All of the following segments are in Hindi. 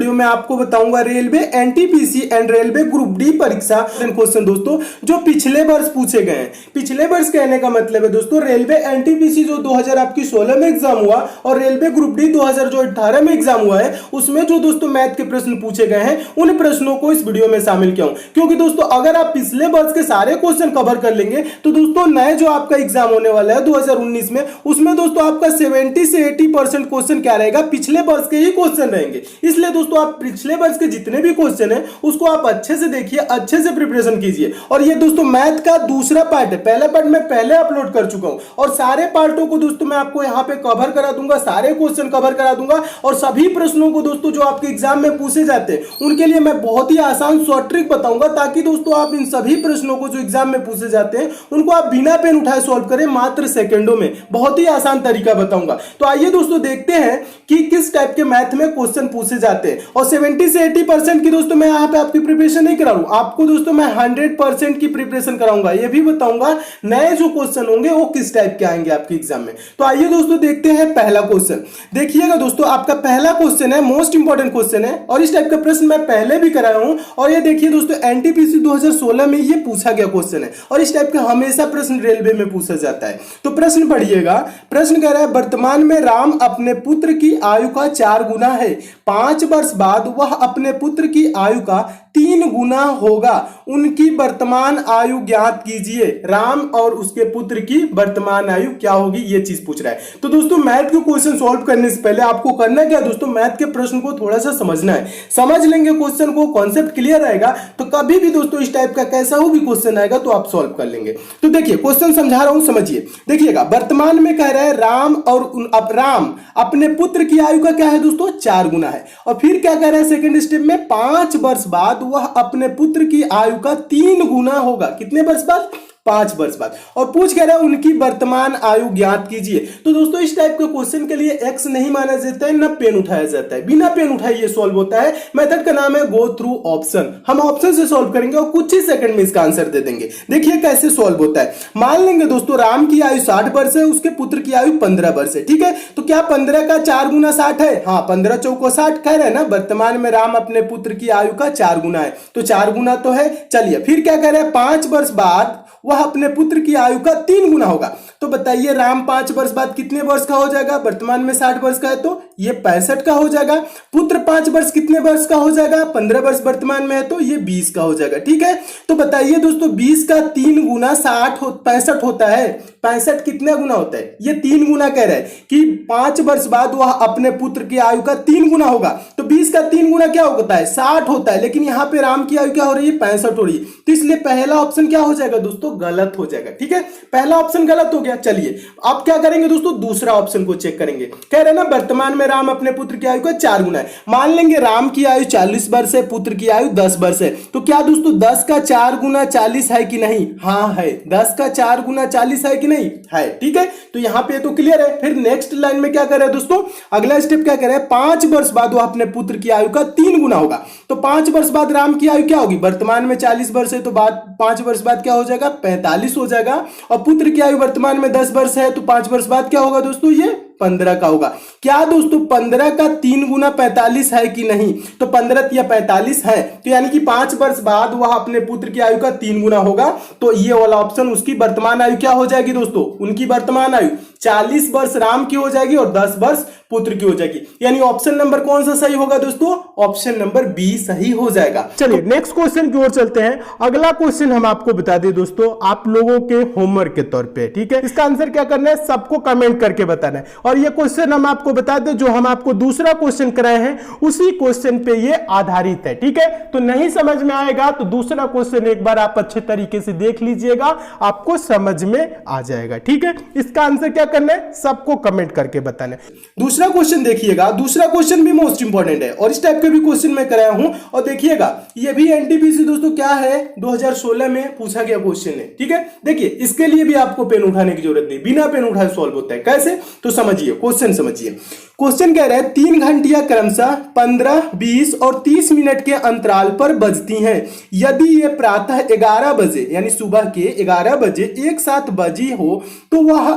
वीडियो में आपको बताऊंगा railway NTPC and railway group D परीक्षा क्वेश्चन दोस्तों जो पिछले वर्ष पूछे गए हैं। पिछले वर्ष कहने का मतलब है दोस्तों रेलवे एनटीपीसी जो 2016 में एग्जाम हुआ और रेलवे ग्रुप डी 2018 में एग्जाम हुआ है, उसमें जो दोस्तों मैथ के प्रश्न पूछे गए हैं उन प्रश्नों को इस वीडियो में शामिल किया हूं। क्योंकि दोस्तों अगर आप पिछले वर्ष के सारे क्वेश्चन कवर कर लेंगे तो दोस्तों नए जो आपका एग्जाम होने वाला है 2019 में, उसमें दोस्तों आपका 70 से 80% क्वेश्चन क्या रहेगा, पिछले वर्ष के ही क्वेश्चन रहेंगे। इसलिए दोस्तों आप पिछले वर्ष के जितने भी क्वेश्चन है उसको आप अच्छे से देखिए, अच्छे से प्रिपरेशन कीजिए। और ये दोस्तों मैथ का दूसरा पार्ट है, पहला पार्ट मैं पहले अपलोड कर चुका हूं और सारे पार्टों को दोस्तों मैं आपको यहां पे कवर करा दूंगा, सारे क्वेश्चन कवर करा दूंगा और सभी प्रश्नों को दोस्तों जो आपके एग्जाम में पूछे जाते हैं उनके लिए मैं बहुत ही आसान शॉर्ट ट्रिक बताऊंगा, ताकि दोस्तों आप इन सभी प्रश्नों को जो एग्जाम में पूछे जाते हैं उनको आप बिना पेन उठाए सॉल्व करें मात्र सेकंडों में। बहुत ही आसान तरीका बताऊंगा। तो आइए दोस्तों देखते हैं कि किस टाइप के मैथ में क्वेश्चन पूछे जाते हैं। और 70 से 80% की दोस्तों मैं यहां पे आपकी प्रिपरेशन नहीं करा रहा हूं, आपको दोस्तों मैं 100% की प्रिपरेशन कराऊंगा। ये भी बताऊंगा नए जो क्वेश्चन होंगे वो किस टाइप के आएंगे आपके एग्जाम में। तो आइए दोस्तों देखते हैं पहला क्वेश्चन। देखिएगा दोस्तों आपका पहला क्वेश्चन है, मोस्ट इंपॉर्टेंट क्वेश्चन है और इस टाइप का प्रश्न मैं पहले भी कराया हूं। और ये देखिए दोस्तों एनटीपीसी 2016 में ये पूछा गया क्वेश्चन है और इस टाइप का हमेशा प्रश्न रेलवे में पूछा जाता है। तो प्रश्न पढ़िएगा। प्रश्न कह रहा है वर्तमान में राम अपने पुत्र की आयु का 4 गुना है, 5 वर्ष बाद वह अपने पुत्र की आयु का 3 गुना होगा, उनकी वर्तमान आयु ज्ञात कीजिए। राम और उसके पुत्र की वर्तमान आयु क्या होगी, ये चीज पूछ रहा है। तो दोस्तों मैथ के क्वेश्चन सॉल्व करने से पहले आपको करना क्या है दोस्तों, मैथ के प्रश्न को थोड़ा सा समझना है। समझ लेंगे क्वेश्चन को, कॉन्सेप्ट क्लियर रहेगा तो कभी भी दोस्तों इस टाइप का कैसा हो भी क्वेश्चन आएगा तो आप सॉल्व कर लेंगे। तो देखिए क्वेश्चन समझा रहा हूं, समझिए। देखिएगा वर्तमान में कह रहा है राम और अब राम अपने पुत्र की आयु का क्या है दोस्तों 4 गुना है। और फिर क्या कह रहा है सेकंड स्टेप में 5 वर्ष बाद वह अपने पुत्र की आयु का 3 गुना होगा। कितने वर्ष बाद, 5 वर्ष बाद। और पूछ कह रहा है उनकी वर्तमान आयु ज्ञात कीजिए। तो दोस्तों इस टाइप के क्वेश्चन के लिए एक्स नहीं माना जाता है, ना पेन उठाया जाता है, बिना पेन उठाए ये सॉल्व होता है। मेथड का नाम है गो थ्रू ऑप्शन। हम ऑप्शन से सॉल्व करेंगे और कुछ ही सेकंड में इसका आंसर दे देंगे। देखिए कैसे सॉल्व होता है। मान लेंगे दोस्तों राम की आयु 60 वर्ष है, उसके पुत्र की आयु 15 वर्ष है। ठीक है, तो क्या 15 का 4 गुना 60 है? हाँ, 15 चौको 60 कह रहे हैं ना। वर्तमान में राम अपने पुत्र की आयु का 4 गुना है, तो 4 गुना तो है। चलिए फिर क्या कह रहे हैं 5 वर्ष बाद वह अपने पुत्र की आयु का 3 गुना होगा। तो बताइए राम 5 वर्ष बाद कितने वर्ष का हो जाएगा, वर्तमान में 60 वर्ष का है तो ये 65 का हो जाएगा। पुत्र 5 वर्ष कितने वर्ष का हो जाएगा, 15 वर्ष वर्तमान में है तो ये 20 का हो जाएगा। ठीक है, तो बताइए दोस्तों 20 का 3 गुना 65 होता है। 65 कितने गुना होता है, ये 3 गुना कह रहा है कि 5 वर्ष बाद वह अपने पुत्र की आयु का 3 गुना होगा। तो 20 का 3 गुना क्या होता है, 60 होता है। लेकिन यहाँ पे राम की आयु क्या हो रही है, 65 हो रही है। तो इसलिए पहला ऑप्शन क्या हो जाएगा दोस्तों, गलत हो जाएगा। ठीक है, पहला ऑप्शन गलत हो गया। चलिए अब क्या करेंगे दोस्तों, दूसरा ऑप्शन को चेक करेंगे। कह रहे हैं ना वर्तमान में राम अपने पुत्र की आयु का 4 गुना है। मान लेंगे राम की आयु 40 वर्ष है, पुत्र की आयु 10 वर्ष है। तो क्या दोस्तों 10 का 4 गुना 40 है कि नहीं? हाँ है। 10 का 4 गुना 40 है कि नहीं? है। ठीक है, तो यहां पे तो क्लियर है। फिर नेक्स्ट लाइन में क्या कर रहे हैं दोस्तों, अगला स्टेप क्या कर रहे हैं, 5 वर्ष बाद वह अपने पुत्र की आयु का 3 गुना होगा। तो 5 वर्ष बाद राम की आयु क्या होगी, वर्तमान में 40 वर्ष है तो बाद 5 वर्ष बाद क्या हो जाएगा, 45 हो जाएगा। और पुत्र की आयु वर्तमान में 10 वर्ष है तो 5 वर्ष बाद क्या होगा दोस्तों, ये 15 का होगा। क्या दोस्तों 15 का 3 गुना 45 है कि नहीं? तो 15 या 45 है, तो यानी कि 5 वर्ष बाद वह अपने पुत्र की आयु का 3 गुना होगा। तो ये वाला ऑप्शन, उसकी वर्तमान आयु क्या हो जाएगी दोस्तों, उनकी वर्तमान आयु 40 वर्ष राम की हो जाएगी और 10 वर्ष पुत्र की हो जाएगी। यानी ऑप्शन नंबर कौन सा सही होगा दोस्तों, ऑप्शन नंबर बी सही हो जाएगा। चलिए नेक्स्ट क्वेश्चन की ओर चलते हैं। अगला क्वेश्चन हम आपको बता दें दोस्तों, आप लोगों के होमवर्क के तौर पे। ठीक है, इसका आंसर क्या करना है, सबको कमेंट करके बताना है। और ये क्वेश्चन हम आपको बता दें, जो हम आपको दूसरा क्वेश्चन कराए हैं उसी क्वेश्चन पे ये आधारित है। ठीक है, तो नहीं समझ में आएगा तो दूसरा क्वेश्चन एक बार आप अच्छे तरीके से देख लीजिएगा, आपको समझ में आ जाएगा। ठीक है, इसका आंसर क्या करना है, सबको कमेंट करके बताना है। दूसरा क्वेश्चन देखिएगा, दूसरा क्वेश्चन भी मोस्ट इंपॉर्टेंट है और इस टाइप के भी क्वेश्चन मैं कराया हूं। और देखिएगा ये भी एनटीपीसी दोस्तों क्या है, 2016 में पूछा गया क्वेश्चन है। ठीक है, देखिए इसके लिए भी आपको पेन उठाने की जरूरत नहीं, बिना पेन उठाए सॉल्व होता है। कैसे, तो समझिए क्वेश्चन समझिए। क्वेश्चन कह रहा है 3 घंटियां क्रमशः 15, 20 और 30 मिनट के अंतराल पर बजती हैं। यदि ये प्रातः 11 बजे यानी सुबह के 11 बजे एक साथ बजी हो तो वह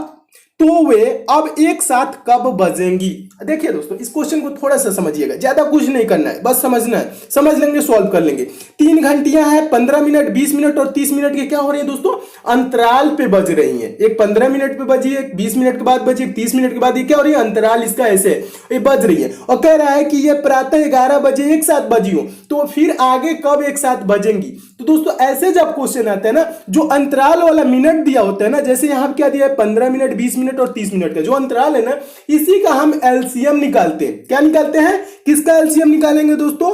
तो वे अब एक साथ कब बजेंगी। देखिए दोस्तों, इस क्वेश्चन को थोड़ा सा समझिएगा, ज्यादा कुछ नहीं करना है, बस समझना है, समझ लेंगे सॉल्व कर लेंगे। 3 घंटियां हैं, 15 मिनट, 20 मिनट और 30 मिनट के क्या हो रही है दोस्तों, अंतराल पे बज रही हैं। एक 15 मिनट पे बजी, एक 20 मिनट के बाद बजी, 30 मिनट के बाद, ये क्या हो रही है, अंतराल इसका ऐसे ये बज रही है। और कह रहा है कि ये प्रातः 11 बजे एक साथ बजी हो, तो फिर आगे कब एक साथ बजेंगी। तो दोस्तों ऐसे जब क्वेश्चन आते हैं ना, जो अंतराल वाला मिनट दिया होता है ना, जैसे यहां क्या दिया है 15 मिनट, 20 मिनट और 30 मिनट का जो अंतराल है ना, इसी का हम एलसीएम निकालते हैं। क्या निकालते हैं, किसका एलसीएम निकालेंगे दोस्तों,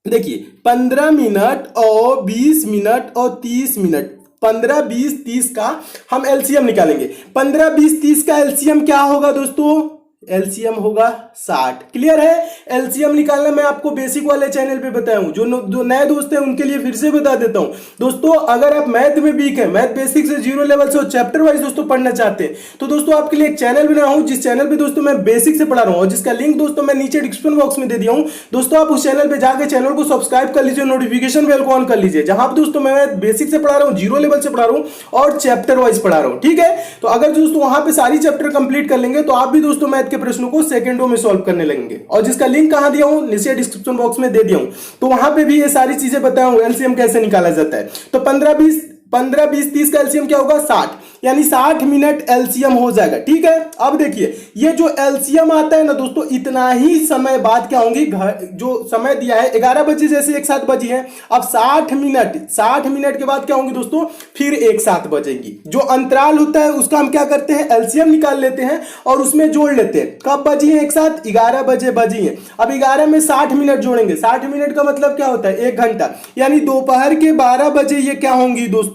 देखिए 15 मिनट और 20 मिनट और 30 मिनट, 15, 20, 30 का हम एलसीएम निकालेंगे। 15, 20, 30 का एलसीएम क्या होगा दोस्तों, एलसीएम होगा 60। क्लियर है। एलसीएम निकालना मैं आपको बेसिक वाले चैनल पे बताया हूं, जो नए दोस्त हैं उनके लिए फिर से बता देता हूं। दोस्तों अगर आप मैथ में वीक है, मैथ बेसिक से 0 लेवल से चैप्टर वाइज दोस्तों पढ़ना चाहते हैं, तो दोस्तों आपके लिए एक चैनल बनाया हूं, जिस चैनल पे दोस्तों मैं बेसिक से पढ़ा रहा हूं और जिसका लिंक दोस्तों मैं नीचे डिस्क्रिप्शन बॉक्स में दे दिया हूं। दोस्तों आप उस चैनल पे जाकर चैनल को सब्सक्राइब कर लीजिए, नोटिफिकेशन बेल को ऑन कर लीजिए, जहां पर दोस्तों मैं बेसिक से पढ़ा रहा हूं, 0 लेवल से पढ़ा रहा हूं और चैप्टर वाइज पढ़ा रहा हूं। ठीक है, तो अगर दोस्तों वहां पे सारी चैप्टर कंप्लीट कर लेंगे तो आप भी दोस्तों मैथ के प्रश्नों को सेकंडों में सॉल्व करने लगेंगे। और जिसका लिंक कहां दिया हूं, नीचे डिस्क्रिप्शन बॉक्स में दे दिया हूं, तो वहां पे भी ये सारी चीजें बताया हूं, एलसीएम कैसे निकाला जाता है। तो 15, 20, 30 का एलसीएम क्या होगा 60, यानी 60 मिनट एलसीएम हो जाएगा। ठीक है, अब देखिए ये जो एलसीएम आता है ना दोस्तों, इतना ही समय बाद क्या होंगी, जो समय दिया है 11 बजे जैसे एक साथ बजी है, अब 60 मिनट के बाद क्या होंगी दोस्तों, फिर एक साथ बजेंगी। जो अंतराल होता है उसका हम क्या करते हैं, एलसीएम निकाल लेते हैं और उसमें जोड़ लेते हैं। कब बजी है एक साथ, 11 बजे बजी है। अब 11 में 60 मिनट जोड़ेंगे, 60 मिनट का मतलब क्या होता है, 1 घंटा, यानी दोपहर के 12 बजे ये क्या होंगी दोस्तों,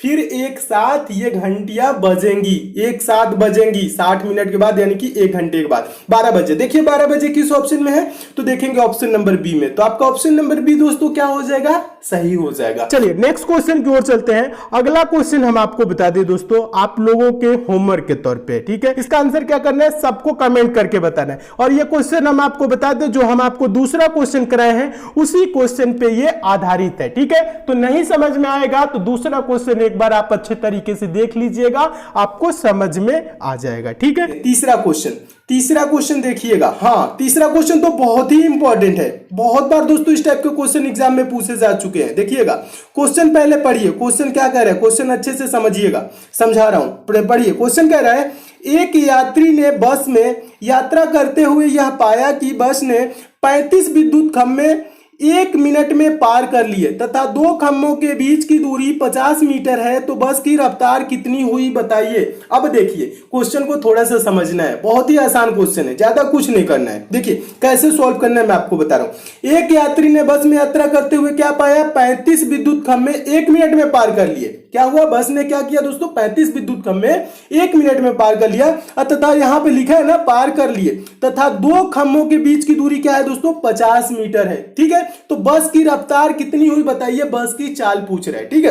फिर एक साथ ये घंटियां बजेंगी, एक साथ बजेंगी 60 मिनट के बाद, यानी कि 1 घंटे के बाद 12 बजे। देखिए 12 बजे किस ऑप्शन में है, तो देखेंगे ऑप्शन नंबर बी में, तो आपका ऑप्शन नंबर बी दोस्तों क्या हो जाएगा, सही हो जाएगा। चलिए नेक्स्ट क्वेश्चन की ओर चलते हैं। अगला क्वेश्चन हम आपको बता दें दोस्तों, आप लोगों के होमवर्क के तौर पे। ठीक है, इसका आंसर क्या करना है, सबको कमेंट करके बताना है। और ये क्वेश्चन हम आपको बता दें, जो हम आपको दूसरा क्वेश्चन कराए हैं उसी क्वेश्चन पे ये आधारित है। ठीक है, तो नहीं समझ में आएगा तो दूसरा क्वेश्चन एक बार आप अच्छे तरीके से देख लीजिएगा, आपको समझ में आ जाएगा। ठीक है, तीसरा क्वेश्चन देखिएगा। हाँ, तीसरा क्वेश्चन तो बहुत ही इंपॉर्टेंट है, बहुत बार दोस्तों इस टाइप के क्वेश्चन एग्जाम में पूछे जा चुके हैं। देखिएगा क्वेश्चन पहले पढ़िए, क्वेश्चन क्या कह रहा है, क्वेश्चन अच्छे से समझिएगा, समझा रहा हूं, पढ़िए। क्वेश्चन कह रहा है, एक यात्री ने बस में यात्रा करते हुए यह पाया कि बस ने 35 विद्युत खंभे 1 मिनट में पार कर लिए तथा 2 खंभों के बीच की दूरी 50 मीटर है, तो बस की रफ्तार कितनी हुई बताइए। अब देखिए क्वेश्चन को थोड़ा सा समझना है, बहुत ही आसान क्वेश्चन है, ज्यादा कुछ नहीं करना है। देखिए कैसे सॉल्व करना है मैं आपको बता रहा हूं। एक यात्री ने बस में यात्रा करते हुए क्या पाया, 35 विद्युत खंभे 1 मिनट में पार कर लिए। क्या हुआ, बस ने क्या किया दोस्तों, 35 विद्युत खंभे 1 मिनट में पार कर लिया, तथा यहां पे लिखा है ना पार कर लिए, तथा 2 खंभों के बीच की दूरी क्या है दोस्तों, 50 मीटर है। ठीक है, तो बस की रफ्तार कितनी हुई बताइए, बस की चाल पूछ रहे हैं। ठीक है,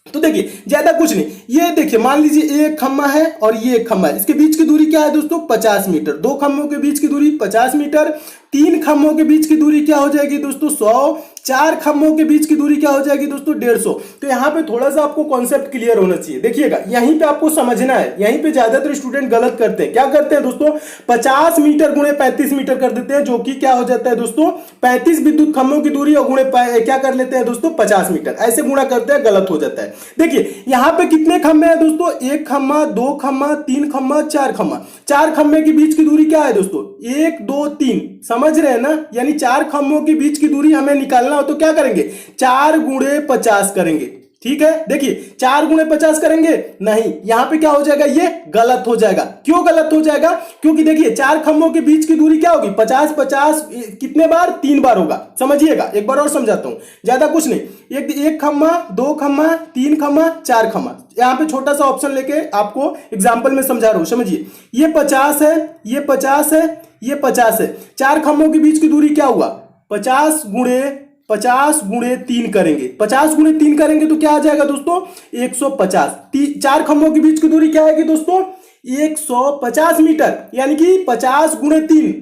तो देखिए ज्यादा कुछ नहीं, ये देखिए मान लीजिए एक खंभा है और ये एक खंभा है, इसके बीच की दूरी क्या है दोस्तों, 50 मीटर। 2 खंभों के बीच की दूरी 50 मीटर, 3 खंभों के बीच की दूरी क्या हो जाएगी दोस्तों 100, 4 खंभों के बीच की दूरी क्या हो जाएगी दोस्तों 150। तो यहाँ पे थोड़ा सा आपको कॉन्सेप्ट क्लियर होना चाहिए। देखिएगा यहीं पे आपको समझना है, यहीं पे ज्यादातर स्टूडेंट गलत करते हैं। क्या करते हैं दोस्तों, 50 मीटर गुणे 35 मीटर कर देते हैं, जो कि क्या हो जाता है दोस्तों 35 विद्युत खंभों की दूरी और गुणे क्या कर लेते हैं दोस्तों 50 मीटर, ऐसे गुणा करते हैं, गलत हो जाता है। देखिए यहाँ पे कितने खंभे हैं दोस्तों, 1 खंभा, 2 खंभा, 3 खंभा, 4 खंभा। 4 खंभे के बीच की दूरी क्या है दोस्तों 1, 2, 3, समझ रहे हैं ना, यानी 4 खंभों के बीच की दूरी हमें निकालना हो तो क्या करेंगे, 4 गुणे 50 करेंगे। ठीक है, देखिए 4 गुणे 50 करेंगे, नहीं यहां पे क्या हो जाएगा, ये गलत हो जाएगा। क्यों गलत हो जाएगा, क्योंकि देखिए 4 खंभों के बीच की दूरी क्या होगी 50, 50 कितने बार, 3 बार होगा। समझिएगा, एक बार और समझाता हूं, ज्यादा कुछ नहीं, एक खंभा, 2 खंभा, 3 खंभा, 4 खंभा। यहां पे छोटा सा ऑप्शन लेके आपको एग्जाम्पल में समझा रहा हूं, समझिए। ये 50 है, ये 50 है, ये 50 है। 4 खंभों के बीच की दूरी क्या हुआ, 50 गुणे 3 करेंगे, 50 गुणे 3 करेंगे तो क्या आ जाएगा दोस्तों 150। 4 खंभों के बीच की दूरी क्या आएगी दोस्तों 150 मीटर, यानी कि 50 गुणे 3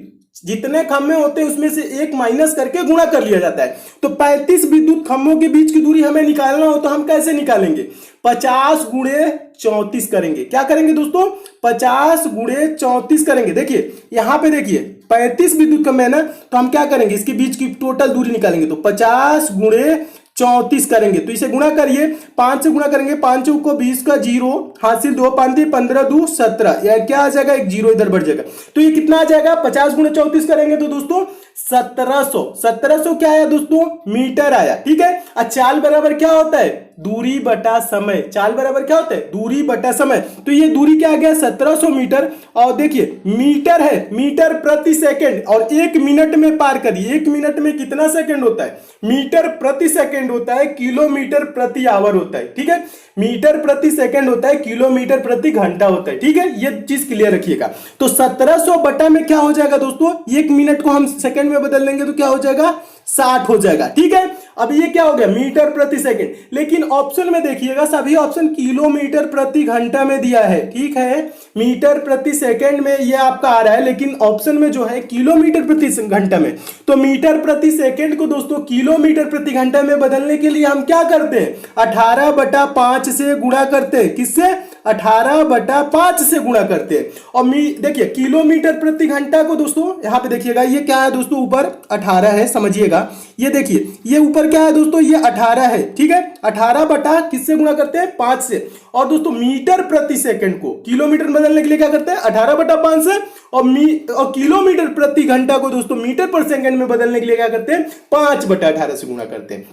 जितने खंभे होते हैं उसमें से एक माइनस करके गुणा कर लिया जाता है। तो 35 विद्युत खंभों के बीच की दूरी हमें निकालना हो तो हम कैसे निकालेंगे? 50 गुणे 34 करेंगे। क्या करेंगे दोस्तों? 50 गुणे 34 करेंगे। देखिए यहां पे देखिए 35 विद्युत खंभे है ना, तो हम क्या करेंगे? इसके बीच की टोटल दूरी निकालेंगे। तो 50 गुणे 34 करेंगे, तो इसे गुणा करिए, 5 से गुणा करेंगे, 5 चौक को 20 का 0 हासिल 2 5 15 2 17, यह क्या आ जाएगा? एक 0 इधर बढ़ जाएगा। तो ये कितना आ जाएगा? 50 गुणे 34 करेंगे तो दोस्तों 1700 क्या आया दोस्तों? मीटर आया। ठीक है। चाल बराबर क्या होता है? दूरी बटा समय। चाल बराबर क्या होता है? दूरी बटा समय। तो ये दूरी क्या आ गया? 1700 मीटर। और देखिए मीटर है, मीटर प्रति सेकंड, और 1 मिनट में पार करिए। 1 मिनट में कितना सेकंड होता है? मीटर प्रति सेकंड होता है, किलोमीटर प्रति आवर होता है। ठीक है। मीटर प्रति सेकंड होता है, किलोमीटर प्रति घंटा होता है। ठीक है, ये चीज क्लियर रखिएगा। तो 1700 बटा में क्या हो जाएगा दोस्तों? 1 मिनट को हम सेकंड में बदल लेंगे तो क्या हो जाएगा? 60 हो जाएगा। ठीक है। अब ये क्या हो गया? मीटर प्रति सेकंड। लेकिन ऑप्शन में देखिएगा सभी ऑप्शन किलोमीटर प्रति घंटा में दिया है। ठीक है, मीटर प्रति सेकंड में ये आपका आ रहा है, लेकिन ऑप्शन में जो है किलोमीटर प्रति घंटा में। तो मीटर प्रति सेकंड को दोस्तों किलोमीटर प्रति घंटा में बदलने के लिए हम क्या करते हैं? 18/5 से गुणा करते हैं। किससे? 18/5 से गुणा करते हैं। और देखिए किलोमीटर प्रति घंटा को दोस्तों यहां पे देखिएगा, ये क्या है दोस्तों? ऊपर 18 है, समझिएगा। ये देखिए ये ऊपर क्या है दोस्तों? ये 18 है। ठीक है, 18 बटा किससे गुणा करते हैं? 5 से। और दोस्तों मीटर प्रति सेकंड को किलोमीटर में बदलने के लिए क्या करते हैं? 18/5 से। और किलोमीटर प्रति घंटा को दोस्तों मीटर पर सेकंड में बदलने के लिए क्या करते हैं? 5/18 से गुणा करते हैं।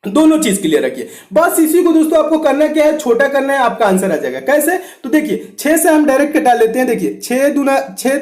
दोनों चीज क्लियर रखिए। बस इसी को दोस्तों आपको करना क्या है? छोटा करना है, आपका आंसर आ जाएगा। कैसे? तो देखिए 6 से हम डायरेक्ट कटा लेते हैं। देखिए 6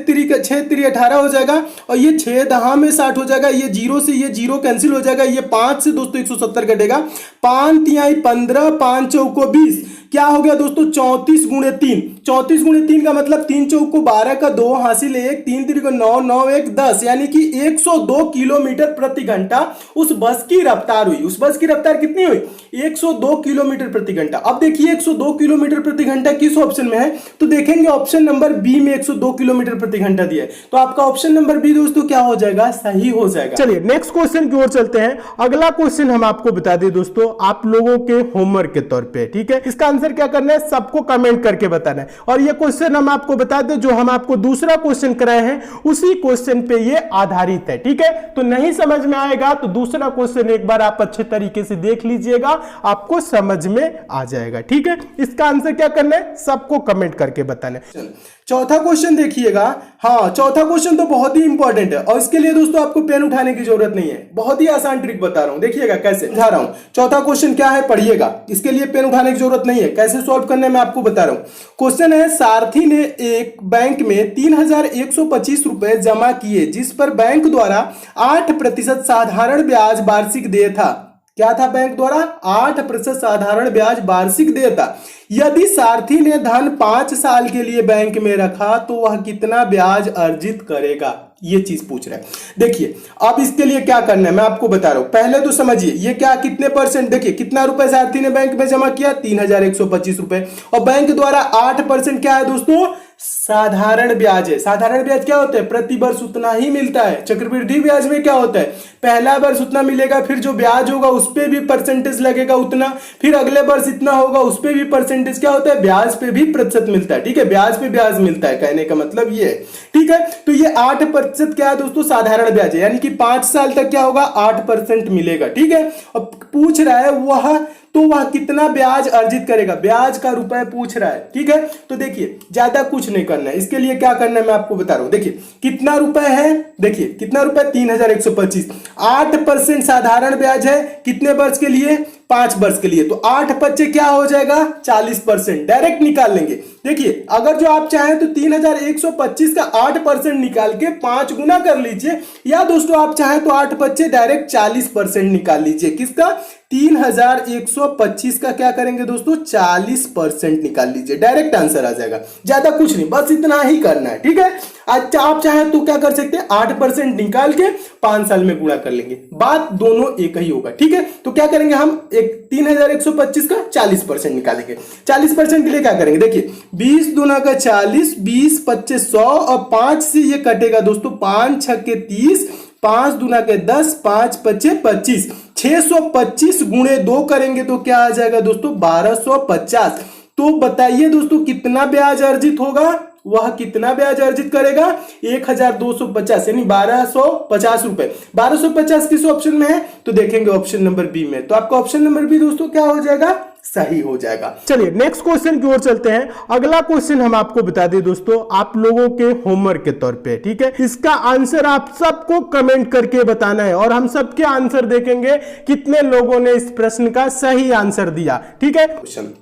3 18 हो जाएगा, और ये 6 दहा में 60 हो जाएगा। ये 0 से ये 0 कैंसिल हो जाएगा। ये 5 से दोस्तों 170 कटेगा। 5 तिहाई 15, 5 चौको 20, क्या हो गया दोस्तों? 34 गुणे 3। 34 गुणे 3 का मतलब 3 चौक को 12 का 2 हासिल 1, 3 3 को 9, 9 1 10, यानी कि 102 किलोमीटर प्रति घंटा उस बस की रफ्तार हुई। उस बस की रफ्तार कितनी हुई? 102 किलोमीटर प्रति घंटा। अब देखिए 102 किलोमीटर प्रति घंटा किस ऑप्शन में है? तो देखेंगे ऑप्शन नंबर बी में 102 किलोमीटर प्रति घंटा दिया है। तो आपका ऑप्शन नंबर बी दोस्तों क्या हो जाएगा? सही हो जाएगा। चलिए नेक्स्ट क्वेश्चन की ओर चलते हैं। अगला क्वेश्चन हम आपको बता दें दोस्तों, आप लोगों के होमवर्क के तौर पे। ठीक है, इसका आंसर क्या करना है? सबको कमेंट करके बताना है। और ये क्वेश्चन हम आपको बता दें, जो हम आपको दूसरा क्वेश्चन कराए हैं उसी क्वेश्चन पे ये आधारित है। ठीक है, तो नहीं समझ में आएगा तो दूसरा क्वेश्चन एक बार आप अच्छे तरीके से देख लीजिएगा, आपको समझ में आ जाएगा। ठीक है, इसका आंसर क्या करना है? सबको कमेंट करके बताना है। चौथा क्वेश्चन देखिएगा। हाँ, चौथा क्वेश्चन तो बहुत ही इंपॉर्टेंट है, और इसके लिए दोस्तों आपको पेन उठाने की जरूरत नहीं है। बहुत ही आसान ट्रिक बता रहा हूं, देखिएगा कैसे समझा रहा हूं। चौथा क्वेश्चन क्या है? पढ़िएगा, इसके लिए पेन उठाने की जरूरत नहीं है। कैसे सॉल्व करने में आपको बता रहा हूं। क्वेश्चन है, सारथी ने एक बैंक में 3125 रुपए जमा किए, जिस पर बैंक द्वारा 8% साधारण ब्याज वार्षिक देय था। क्या था? बैंक द्वारा 8% साधारण ब्याज वार्षिक देय था। यदि सारथी ने धन 5 साल के लिए बैंक में रखा तो वह कितना ब्याज अर्जित करेगा? ये चीज पूछ रहा है। देखिए अब इसके लिए क्या करना है मैं आपको बता रहा हूं। पहले तो समझिए ये क्या, कितने परसेंट, देखिए कितना रुपए सारथी ने बैंक में जमा किया? 3125 रुपए। और बैंक द्वारा 8% क्या है दोस्तों? साधारण ब्याज है। साधारण ब्याज क्या होता है? प्रति वर्ष उतना ही मिलता है। चक्रवृद्धि ब्याज में क्या होता है? पहला वर्ष उतना मिलेगा, फिर जो ब्याज होगा उस पे भी परसेंटेज लगेगा उतना, फिर अगले वर्ष इतना होगा, उस पे भी परसेंटेज क्या होता है? ब्याज पे भी प्रतिशत मिलता है। ठीक है, ब्याज पे ब्याज मिलता है, कहने का मतलब ये है। ठीक है, तो ये 8% क्या है दोस्तों? साधारण ब्याज है, यानी कि 5 साल तक क्या होगा? 8% मिलेगा। ठीक है, अब पूछ रहा है वह कितना ब्याज अर्जित करेगा? ब्याज का रुपए पूछ रहा है। ठीक है, तो देखिए ज्यादा कुछ नहीं करना है। इसके लिए क्या करना है मैं आपको बता रहा हूं। देखिए कितना रुपए है? देखिए कितना रुपए? 3125। 8% साधारण ब्याज है, कितने वर्ष के लिए? 5 वर्ष के लिए। तो 8 बच्चे क्या हो जाएगा? 40%। डायरेक्ट निकाल लेंगे। देखिए अगर जो आप चाहें तो 3125 का 8% निकाल के 5 गुना कर लीजिए, या दोस्तों आप चाहें तो 8 बच्चे डायरेक्ट 40% निकाल लीजिए। किसका? 3125 का क्या करेंगे दोस्तों, 40% निकाल लीजिए, डायरेक्ट आंसर आ जाएगा। ज्यादा कुछ नहीं, बस इतना ही करना है, ठीक है। आज आप चाहे तो क्या कर सकते हैं, 8% निकाल के 5 साल में गुणा कर लेंगे, बात दोनों एक ही होगा, ठीक है। तो क्या करेंगे हम, 3125 का 40% निकालेंगे। 40% के लिए क्या करेंगे, देखिए 20 दूना का 40, 20 25 100 और 5 से ये कटेगा दोस्तों, 5 6 के 30, 5 दूना के 10, 5 5 25, 625 गुणे 2 करेंगे तो क्या आ जाएगा दोस्तों, 1250। तो बताइए दोस्तों कितना ब्याज अर्जित होगा, वह कितना ब्याज अर्जित करेगा, 1250 यानी 1250 रुपए। 1250 किस ऑप्शन में है, तो देखेंगे ऑप्शन नंबर बी में। तो आपका ऑप्शन नंबर बी दोस्तों क्या हो जाएगा, सही हो जाएगा। चलिए नेक्स्ट क्वेश्चन की ओर चलते हैं। अगला क्वेश्चन हम आपको बता दें दोस्तों, आप लोगों के होमवर्क के तौर पे, ठीक है। इसका आंसर आप सबको कमेंट करके बताना है और हम सबके आंसर देखेंगे कितने लोगों ने इस प्रश्न का सही आंसर दिया, ठीक है। क्वेश्चन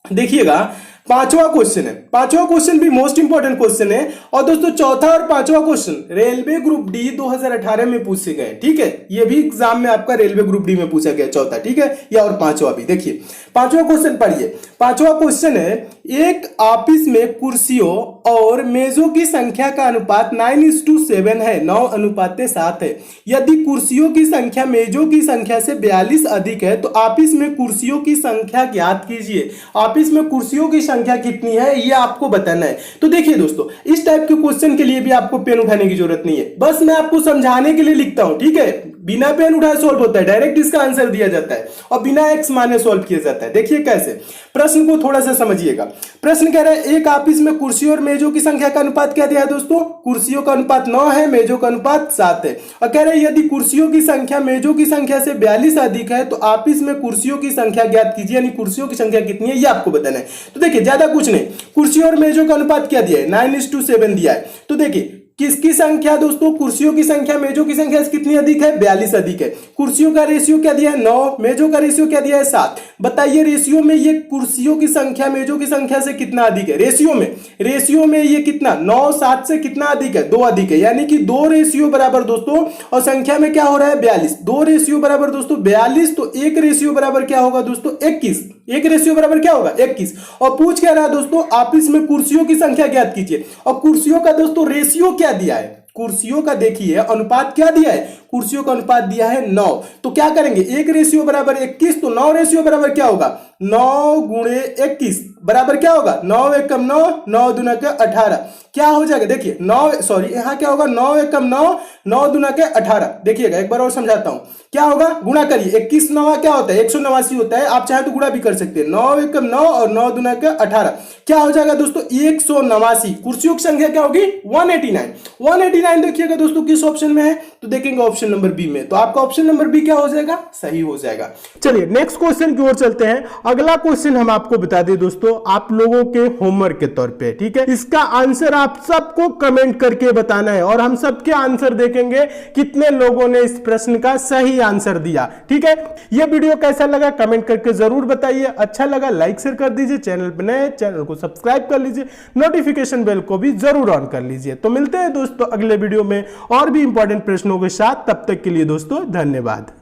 देखिएगा, पांचवा क्वेश्चन है, पांचवा क्वेश्चन भी मोस्ट इंपॉर्टेंट क्वेश्चन है। और दोस्तों चौथा और पांचवा क्वेश्चन रेलवे ग्रुप डी 2018 में पूछे गए, ठीक है। ये भी एग्जाम में आपका रेलवे ग्रुप डी में पूछा गया, चौथा, ठीक है, या और पांचवा भी। देखिए पांचवा क्वेश्चन पढ़िए। पांचवा क्वेश्चन है, एक ऑफिस में कुर्सियों और मेजों की संख्या का अनुपात 9:7 है, 9:7 है। यदि कुर्सियों की संख्या मेजों की संख्या से 42 अधिक है तो ऑफिस में कुर्सियों की संख्या ज्ञात कीजिए। ऑफिस में कुर्सियों की संख्या कितनी है ये आपको बताना है। तो देखिए दोस्तों, इस टाइप के क्वेश्चन के लिए भी आपको पेन उठाने की जरूरत नहीं है, बस मैं आपको समझाने के लिए लिखता हूं, ठीक है। बिना पेन उठाए सॉल्व होता है, डायरेक्ट इसका आंसर दिया जाता है और बिना एक्स माने सॉल्व किया जाता है। देखिए कैसे, प्रश्न को थोड़ा सा समझिएगा। प्रश्न कह रहा है, एक ऑफिस में कुर्सियों और मेजों की संख्या का अनुपात क्या दिया है दोस्तों, कुर्सियों का अनुपात 9 है, मेजों का अनुपात 7 है। और कह रहे हैं यदि कुर्सियों की संख्या मेजों की संख्या से 42 अधिक है तो ऑफिस में कुर्सियों की संख्या ज्ञात कीजिए, यानी कुर्सियों की संख्या कितनी है ये आपको बताना है। तो देखिए ज्यादा कुछ नहीं, कुर्सियों और मेजों का अनुपात क्या दिया है, 9:7 दिया है। तो देखिए किसकी संख्या दोस्तों, कुर्सियों की संख्या मेजों की संख्या से कितनी अधिक है, 42 अधिक है। कुर्सियों का रेशियो क्या दिया है, 9, मेजों का रेशियो क्या दिया है, 7। बताइए रेशियो में ये कुर्सियों की संख्या मेजों की संख्या से कितना अधिक है, रेशियो में ये कितना, 9 7 से कितना अधिक है, 2 अधिक है, यानी कि 2 रेशियो बराबर दोस्तों, और संख्या में क्या हो रहा है 42, 2 रेशियो बराबर दोस्तों 42, तो 1 रेशियो बराबर क्या होगा दोस्तों 21, 1 रेशियो बराबर क्या होगा 21। और पूछ क्या रहा है दोस्तों, ऑफिस में कुर्सियों की संख्या ज्ञात कीजिए, और कुर्सियों का दोस्तों रेशियो क्या दिया है, कुर्सियों का देखिए अनुपात क्या दिया है, कुर्सियों का अनुपात दिया है 9। तो क्या करेंगे, 1 रेशियो बराबर 21, तो 9 रेशियो बराबर क्या होगा, 9 गुणे 21 बराबर क्या होगा, 9 एकम 9, 9 दूना के 18, क्या हो जाएगा, देखिए 9 सॉरी यहाँ क्या होगा, 9 एकम 9, 9 दूना के 18। देखिएगा एक बार और समझाता हूं, क्या होगा, गुणा करिए, 21 9 क्या होता है 189 होता है, आप चाहे तो गुणा भी कर सकते हैं, 9 एकम 9 और 9 दूना के 18, क्या हो जाएगा दोस्तों 189। कुर्सियों की संख्या क्या होगी 189 देखिएगा दोस्तों किस ऑप्शन में है, तो देखेंगे ऑप्शन नंबर बी में। तो आपका ऑप्शन नंबर बी क्या हो जाएगा, सही हो जाएगा। चलिए नेक्स्ट क्वेश्चन की ओर चलते हैं। अगला क्वेश्चन हम आपको बता दें दोस्तों, आप लोगों के होमवर्क के तौर पे, ठीक है। इसका आंसर आप सबको कमेंट करके बताना है और हम सबके आंसर देखेंगे कितने लोगों ने इस प्रश्न का सही आंसर दिया, ठीक है। यह वीडियो कैसा लगा कमेंट करके जरूर बताइए, अच्छा लगा लाइक शेयर कर दीजिए, चैनल पर नए चैनल को सब्सक्राइब कर लीजिए, नोटिफिकेशन बेल को भी जरूर ऑन कर लीजिए। तो मिलते हैं दोस्तों अगले वीडियो में और भी इंपॉर्टेंट प्रश्नों के साथ, तब तक के लिए दोस्तों धन्यवाद।